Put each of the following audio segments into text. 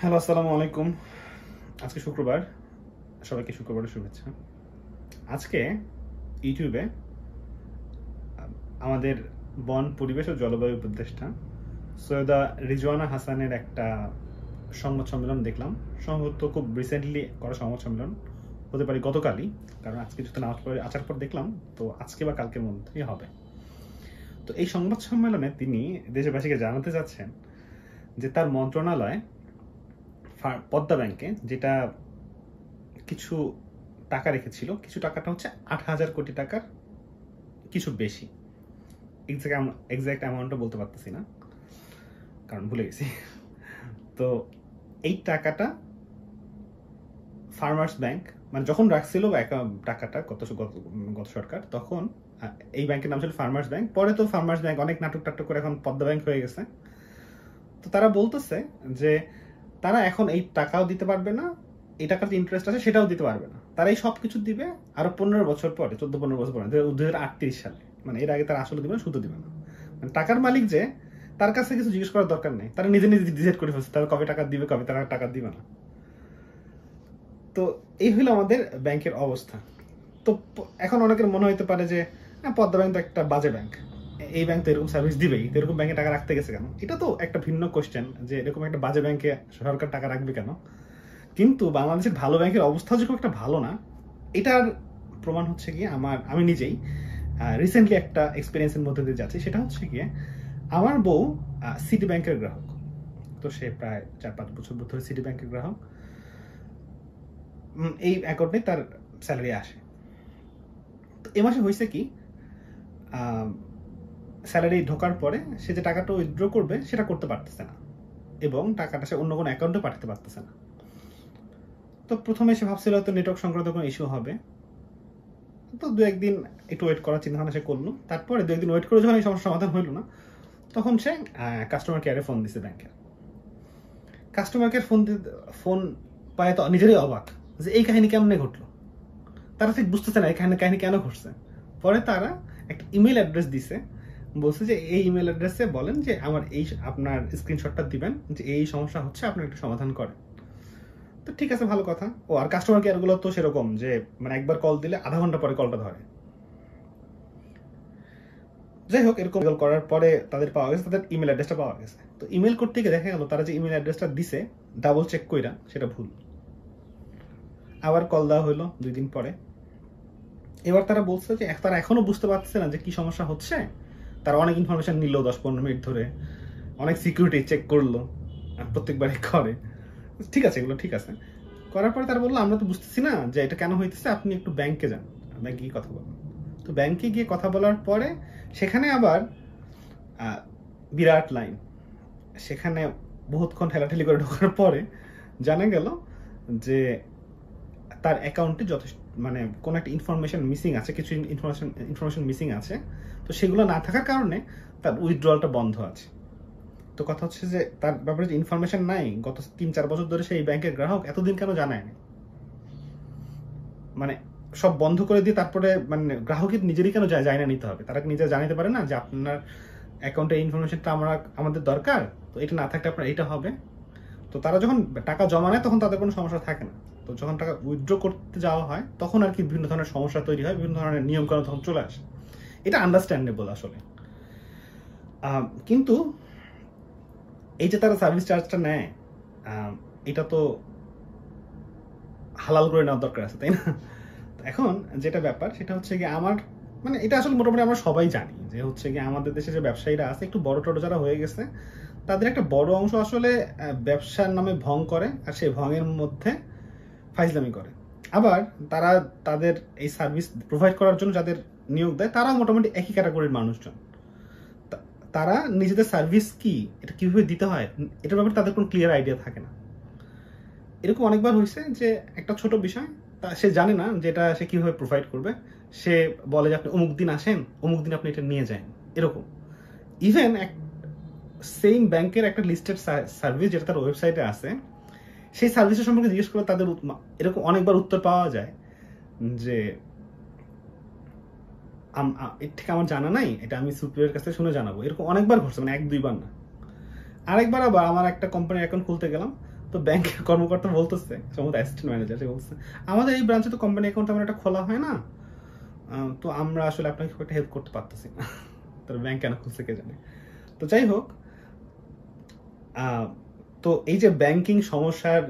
Hello, আসসালামু আলাইকুম। আজকে শুক্রবার, সবাইকে শুক্রবারের শুভেচ্ছা। আজকে ইউটিউবে আমাদের বন, পরিবেশ ও জলবায়ু উপদেষ্টা সৈয়দা রিজওয়ানা হাসানের একটা সংবাদ সম্মেলন দেখলাম। সম্ভবত খুব রিসেন্টলি করা সংবাদ সম্মেলন, হতে পারে গতকালই, কারণ আজকে যদি নামাজ পড়ে আসার পর দেখলাম, তো আজকে বা কালকের মধ্যেই হবে। তো এই সংবাদ সম্মেলনে তিনি দেশবাসীকে জানাতে চাচ্ছেন যে তার মন্ত্রণালয় পদ্মা ব্যাংকে যেটা কিছু টাকা রেখেছিল, কিছু টাকাটা হচ্ছে 8,000 কোটি টাকার কিছু বেশি। এক্সাক্ট অ্যামাউন্টটা বলতে পারতেছি না, কারণ ভুলে গেছি। তো এই টাকাটা ফার্মার্স ব্যাংক, মানে যখন রাখছিল টাকাটা গত সরকার, তখন এই ব্যাংকের নাম ছিল ফার্মার্স ব্যাংক। পরে তো ফার্মার্স ব্যাংক অনেক নাটক টাটক করে এখন পদ্মা ব্যাংক হয়ে গেছে। তো তারা বলতেছে যে তারা এখন এই টাকাও দিতে পারবে না, এই টাকার যে ইন্টারেস্ট আছে সেটাও দিতে পারবে না। তারা এই সব কিছু দিবে আরো 15 বছর পরে, 14-15 বছর পরে, 2038 সালে। মানে এর আগে তারা আসলে দিবে না, শুধু দিবে না। মানে টাকার মালিক যে, তার কাছে কিছু জিজ্ঞেস করার দরকার নেই, তারা নিজে নিজে ডিসাইড করে ফেলছে তারা কবে টাকা দিবে, কবে তারা টাকা দিবে না। তো এই হলো আমাদের ব্যাংকের অবস্থা। তো এখন অনেকের মনে হইতে পারে যে পদ্মা ব্যাংক তো একটা বাজে ব্যাংক, এই ব্যাংক তো এরকম সার্ভিস দিবেই, তো এরকম ব্যাংকে টাকা রাখতে গেছে কেন? এটা তো একটা ভিন্ন কোশ্চেন, যে এরকম একটা বাজে ব্যাংকে সরকার টাকা রাখবে কেন। কিন্তু বাংলাদেশের ভালো ব্যাংকের অবস্থা যে খুব একটা ভালো না, এটার প্রমাণ হচ্ছে গিয়ে আমি নিজেই রিসেন্টলি একটা এক্সপিরিয়েন্সের মধ্যে দিয়ে যাচ্ছি। সেটা হচ্ছে গিয়ে আমার বউ সিটি ব্যাংকের গ্রাহক। তো সে প্রায় 4-5 বছর ধরে সিটি ব্যাংকের গ্রাহক। এই অ্যাকাউন্টে তার স্যালারি আসে। তো এ মাসে হয়েছে কি, স্যালারি ঢোকার পরে সে যে টাকাটা উইথড্র করবে সেটা করতে পারতেছে না, এবং টাকাটা সে অন্য কোনো অ্যাকাউন্টে পাঠাতে পারতেছে না। তো প্রথমে সে ভাবছিল হয়তো নেটওয়ার্ক সংক্রান্ত কোনো ইস্যু হবে। তো 2-1 দিন একটু ওয়েট করার চিন্তা ভাবনা সে করলো। তারপরে 2-1 দিন ওয়েট করে যখন এই সমস্যার সমাধান হইল না, তখন সে কাস্টমার কেয়ারে ফোন দিছে ব্যাংকের। কাস্টমার কেয়ার ফোন পায় তো নিজেরই অবাক যে এই কাহিনী কেমনে ঘটলো। তারা ঠিক বুঝতেছে না এই কাহিনী কেন ঘটছে। পরে তারা একটা ইমেল অ্যাড্রেস দিছে, বলছে যে এই ইমেল অ্যাড্রেসে বলেন যে আমার এই আপনার স্ক্রিনশটটা দিবেন যে এই সমস্যা হচ্ছে, আপনার একটু সমাধান করেন। তো ঠিক আছে, ভালো কথা। ও আর কাস্টমার কেয়ার গুলো তো সেরকম যে মানে একবার কল দিলে আধা ঘন্টা পরে কলটা ধরে। যাই হোক, এরকম করার পরে তাদের পাওয়া গেছে, তাদের ইমেল অ্যাড্রেসটা পাওয়া গেছে। তো ইমেল করতে গিয়ে দেখা গেল তারা যে ইমেল অ্যাড্রেসটা দিছে ডাবল চেক কইরা সেটা ভুল। আবার কল দেওয়া হইলো 2 দিন পরে। এবার তারা বলছে যে তারা এখনো বুঝতে পারছে না যে কি সমস্যা হচ্ছে। তারা অনেক ইনফরমেশন নিল 10-15 মিনিট ধরে, অনেক সিকিউরিটি চেক করলো, প্রত্যেকবারই করে। ঠিক আছে, এগুলো ঠিক আছে। করার পরে তারা বললো আমরা তো বুঝতেছি না যে এটা কেন হইতেছে, আপনি একটু ব্যাংকে যান, ব্যাংকে গিয়ে কথা বলুন। তো ব্যাংকে গিয়ে কথা বলার পরে সেখানে আবার বিরাট লাইন। সেখানে বহুতক্ষণ ঠেলাঠেলি করে ঢোকার পরে জানা গেল যে তার অ্যাকাউন্টে যথেষ্ট মানে কোনো একটা ইনফরমেশন মিসিং আছে, কিছু ইনফরমেশন মিসিং আছে। তো সেগুলো না থাকার কারণে তার উইথড্রলটা বন্ধ আছে। তো কথা হচ্ছে যে তার ব্যাপারে যে ইনফরমেশন নাই, গত 3-4 বছর ধরে সেই ব্যাংকের গ্রাহক, এতদিন কেন জানায় না? মানে সব বন্ধ করে দিয়ে তারপরে মানে গ্রাহকের নিজেরই কেন যায় না নিতে হবে? তারা নিজে জানাতে পারে না যে আপনার অ্যাকাউন্টে ইনফরমেশনটা আমাদের দরকার, তো এটা না থাকলে আপনার এটা হবে। তো তারা যখন টাকা জমা নেয় তখন তাদের কোনো সমস্যা থাকে না। তো যখন টাকা উইথড্র করতে যাওয়া হয় তখন আর কি বিভিন্ন ধরনের সমস্যা তৈরি হয়, বিভিন্ন ধরনের নিয়মকানুন তখন চলে আসে। এটা আন্ডারস্ট্যান্ডেবল আসলে। কিন্তু এই যে তারা সার্ভিস চার্জটা নেয়, এটা তো হালাল করে নেওয়ার দরকার আছে, তাই না? এখন যেটা ব্যাপার সেটা হচ্ছে গিয়ে আমার মানে এটা আসলে মোটামুটি আমরা সবাই জানি যে হচ্ছে গিয়ে আমাদের দেশে যে ব্যবসায়ীরা আছে, একটু বড় টড় যারা হয়ে গেছে, তাদের একটা বড় অংশ আসলে ব্যবসার নামে ভং করে, আর সেই ভঙের মধ্যে ফাইজলামি করে। আবার তারা তাদের এই সার্ভিস প্রোভাইড করার জন্য যাদের নিয়োগ দেয়, তারা মোটামুটি একই ক্যাটাগরির মানুষজন। তারা নিজেদের সার্ভিস কি, এটা কিভাবে দিতে হয়, এটার ব্যাপারে তাদের কোনো ক্লিয়ার আইডিয়া থাকে না। এরকম অনেকবার হয়েছে যে একটা ছোট বিষয় সে জানে না যে এটা সে কিভাবে প্রোভাইড করবে। সে বলে যে আপনি অমুক দিন আসেন, অমুক দিন আপনি এটা নিয়ে যান, এরকম। ইভেন সেম ব্যাংকের একটা লিস্টেড সার্ভিস যেটা তার ওয়েবসাইটে আছে, সেই সার্ভিসের সম্পর্কে জিজ্ঞেস করলে তাদের এরকম অনেকবার উত্তর পাওয়া যায় যে ঠিক আমার জানা নাই, এটা আমি সুপিরিয়র কাছে শুনে জানাবো। এরকম অনেকবার ঘটছে, মানে 1-2 বার না। আরেকবার আবার আমার একটা কোম্পানির অ্যাকাউন্ট খুলতে গেলাম, তো ব্যাংকের কর্মকর্তা বলতেছে, সম্ভবত অ্যাসিস্ট্যান্ট ম্যানেজার, সে বলছে আমাদের এই ব্রাঞ্চে তো কোম্পানি অ্যাকাউন্ট আমার একটা খোলা হয় না, তো আমরা আসলে আপনাকে খুব একটা হেল্প করতে পারতেছি না। তার ব্যাংক কেন খুলছে কে জানে। তো যাই হোক, তো এই যে ব্যাংকিং সমস্যার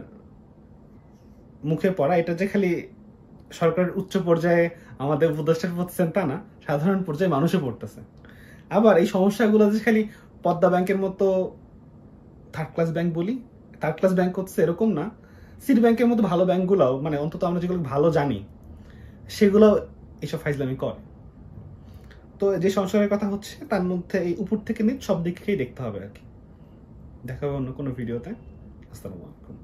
মুখে পড়া, এটা যে খালি সরকারের উচ্চ পর্যায়ে আমাদের উপদেষ্টার পড়তেছেন তা না, সাধারণ পর্যায়ে মানুষও পড়তেছে। আবার এই সমস্যাগুলো যে খালি পদ্মা ব্যাংকের মতো থার্ড ক্লাস ব্যাংক বলি, থার্ড ক্লাস ব্যাংক হচ্ছে এরকম না, সিটি ব্যাংকের মতো ভালো ব্যাংকগুলোও, মানে অন্তত আমরা যেগুলো ভালো জানি সেগুলো এইসব ফাইজলামি করে। তো যে সংস্কারের কথা হচ্ছে তার মধ্যে এই উপর থেকে নিচ সব দিকেই দেখতে হবে আর কি। দেখা হবে অন্য কোনো ভিডিওতে। আসসালামু আলাইকুম।